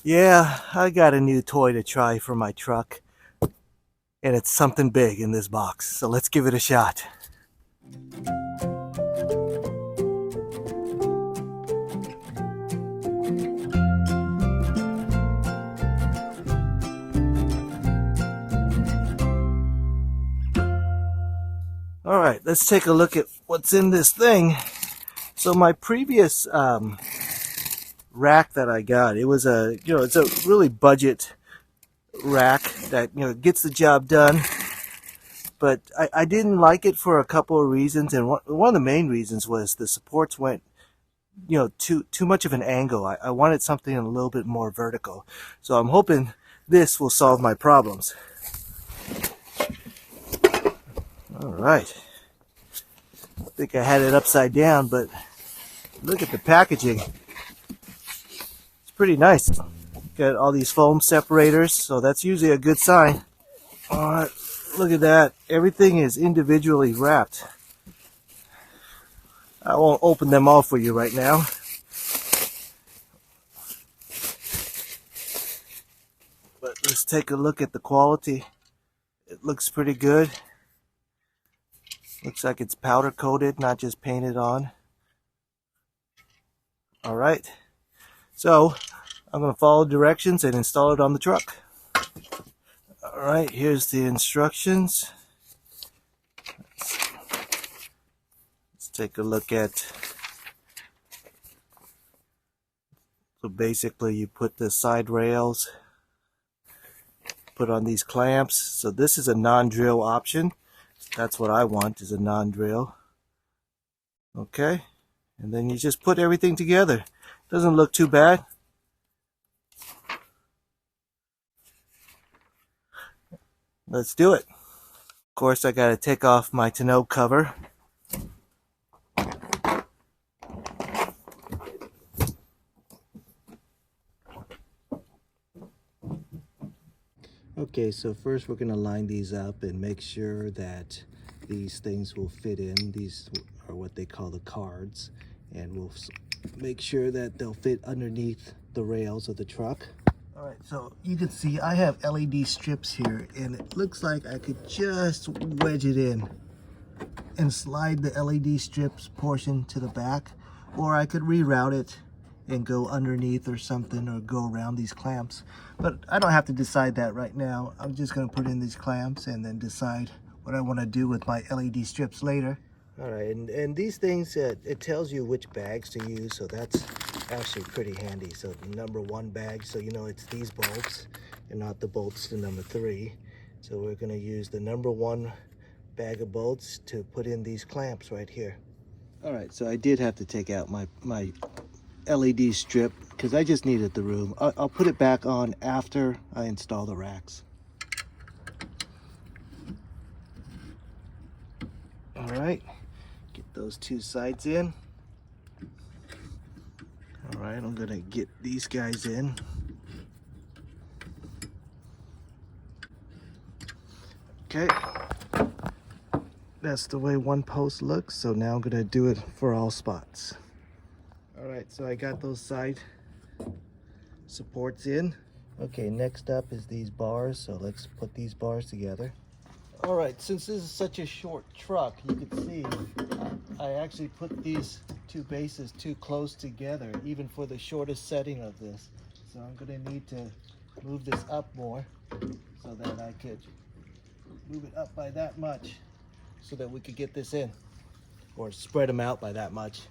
Yeah, I got a new toy to try for my truck, and it's something big in this box, so let's give it a shot. Alright, let's take a look at what's in this thing. So my previous rack that I got, it was it's a really budget rack that, gets the job done. But I didn't like it for a couple of reasons, and one of the main reasons was the supports went, too much of an angle. I wanted something a little bit more vertical. So I'm hoping this will solve my problems. All right. I think I had it upside down, but look at the packaging. It's pretty nice. Got all these foam separators, so that's usually a good sign. All right, look at that. Everything is individually wrapped. I won't open them all for you right now. But let's take a look at the quality. It looks pretty good. Looks like it's powder coated, not just painted on. All right. So I'm going to follow directions and install it on the truck. All right, here's the instructions. Let's take a look at. So basically you put the side rails, put on these clamps. So this is a non-drill option. That's what I want, is a non-drill. Okay, and then you just put everything together. Doesn't look too bad. Let's do it. Of course, I got to take off my tonneau cover. Okay, so first we're going to line these up and make sure that these things will fit in. These are what they call the cards, and we'll make sure that they'll fit underneath the rails of the truck. All right, so you can see I have LED strips here, and it looks like I could just wedge it in and slide the LED strips portion to the back, or I could reroute it and go underneath or something, or go around these clamps. But I don't have to decide that right now. I'm just going to put in these clamps and then decide what I want to do with my LED strips later. All right, and these things, it tells you which bags to use, so that's actually pretty handy. So the number 1 bag, so you know it's these bolts and not the bolts to number 3. So we're going to use the number 1 bag of bolts to put in these clamps right here. All right, so I did have to take out my LED strip because I just needed the room. I'll put it back on after I install the racks. All right, get those 2 sides in. All right, I'm gonna get these guys in. Okay, that's the way one post looks. So now I'm gonna do it for all spots. All right, so I got those side supports in. Okay, next up is these bars, so let's put these bars together. All right, since this is such a short truck, you can see I actually put these 2 bases too close together, even for the shortest setting of this. So I'm gonna need to move this up more so that I could move it up by that much so that we could get this in, or spread them out by that much.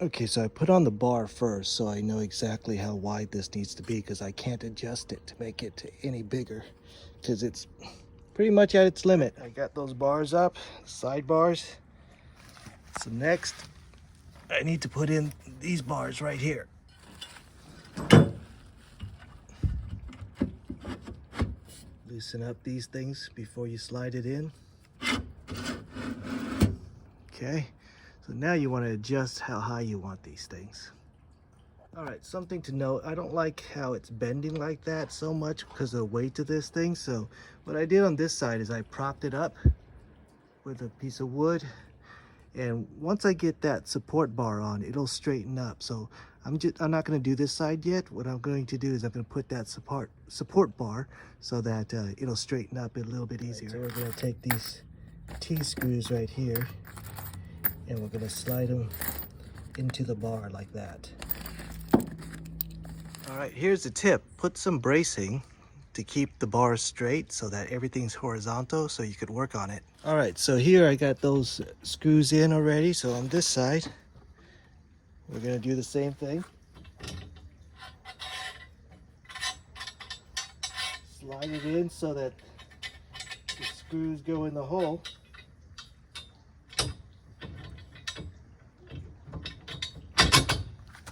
Okay, so I put on the bar first so I know exactly how wide this needs to be, because I can't adjust it to make it any bigger because it's pretty much at its limit. I got those bars up, side bars. So next, I need to put in these bars right here. Loosen up these things before you slide it in. Okay. So now you want to adjust how high you want these things. All right, something to note, I don't like how it's bending like that so much because of the weight of this thing. So what I did on this side is I propped it up with a piece of wood, And once I get that support bar on, it'll straighten up. So I'm not going to do this side yet. What I'm going to do is I'm going to put that support bar so that it'll straighten up a little bit easier. So we're going to take these T-screws right here and we're going to slide them into the bar like that. All right, here's the tip. Put some bracing to keep the bars straight so that everything's horizontal so you could work on it. All right, so here I got those screws in already. So on this side, we're gonna do the same thing. Slide it in so that the screws go in the hole.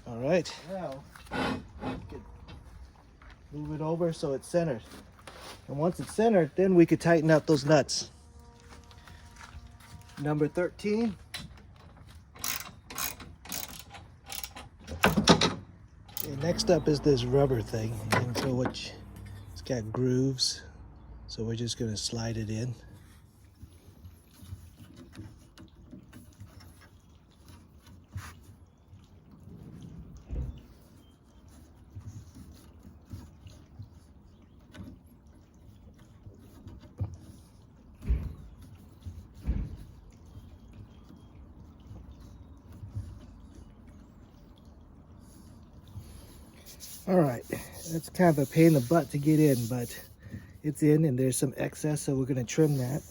All right, now move it over so it's centered. And once it's centered, then we could tighten out those nuts. Number 13. Okay, next up is this rubber thing. And so it's got grooves. So we're just gonna slide it in. All right, that's kind of a pain in the butt to get in, but it's in and there's some excess, so we're gonna trim that.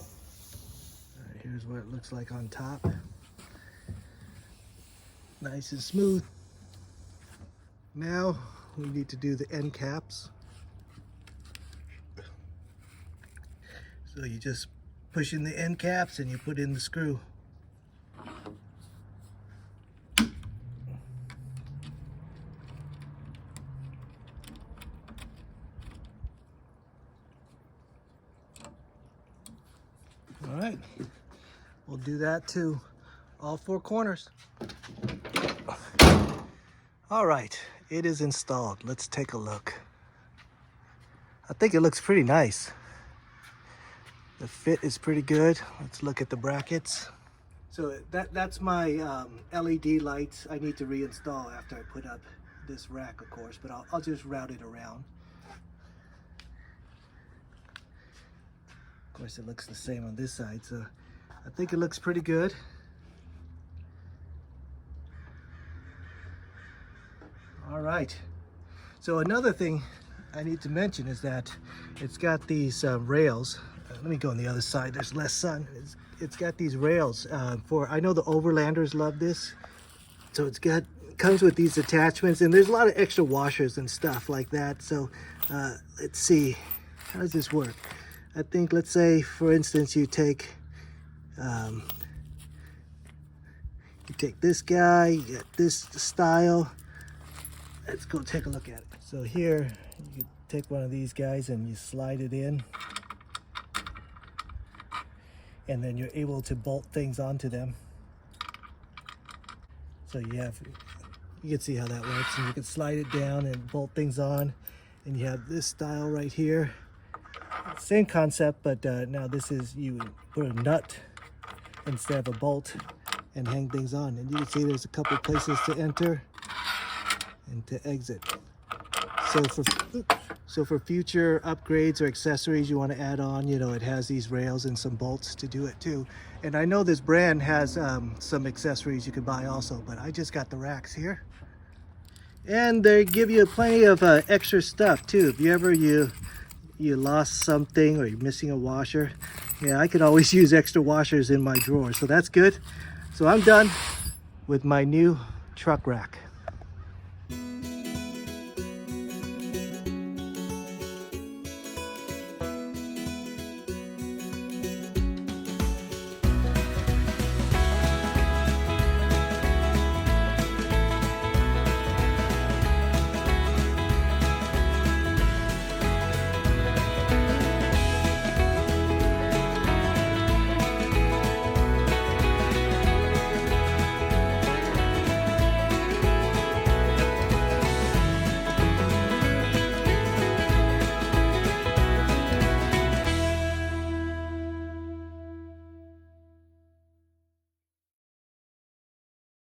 All right, here's what it looks like on top. Nice and smooth. Now we need to do the end caps. So you just push in the end caps and you put in the screw. All right, we'll do that to all four corners. All right, it is installed. Let's take a look. I think it looks pretty nice. The fit is pretty good. Let's look at the brackets. So that's my LED lights I need to reinstall after I put up this rack, of course, but I'll just route it around. Of course, it looks the same on this side, so I think it looks pretty good. All right. So another thing I need to mention is that it's got these rails. Let me go on the other side. There's less sun. It's got these rails I know the Overlanders love this. So comes with these attachments, and there's a lot of extra washers and stuff like that. So let's see, how does this work? I think, let's say, for instance, you take this guy, you get this style. Let's go take a look at it. So here, you take one of these guys and you slide it in. And then you're able to bolt things onto them. So you can see how that works. And you can slide it down and bolt things on. And you have this style right here. Same concept, but now this is, you put a nut instead of a bolt and hang things on. And you can see there's a couple places to enter and to exit. So for future upgrades or accessories you want to add on, you know, it has these rails and some bolts to do it too. And I know this brand has some accessories you can buy also, but I just got the racks here. And they give you plenty of extra stuff too. If you lost something or you're missing a washer, yeah, I could always use extra washers in my drawer, so that's good. So I'm done with my new truck rack.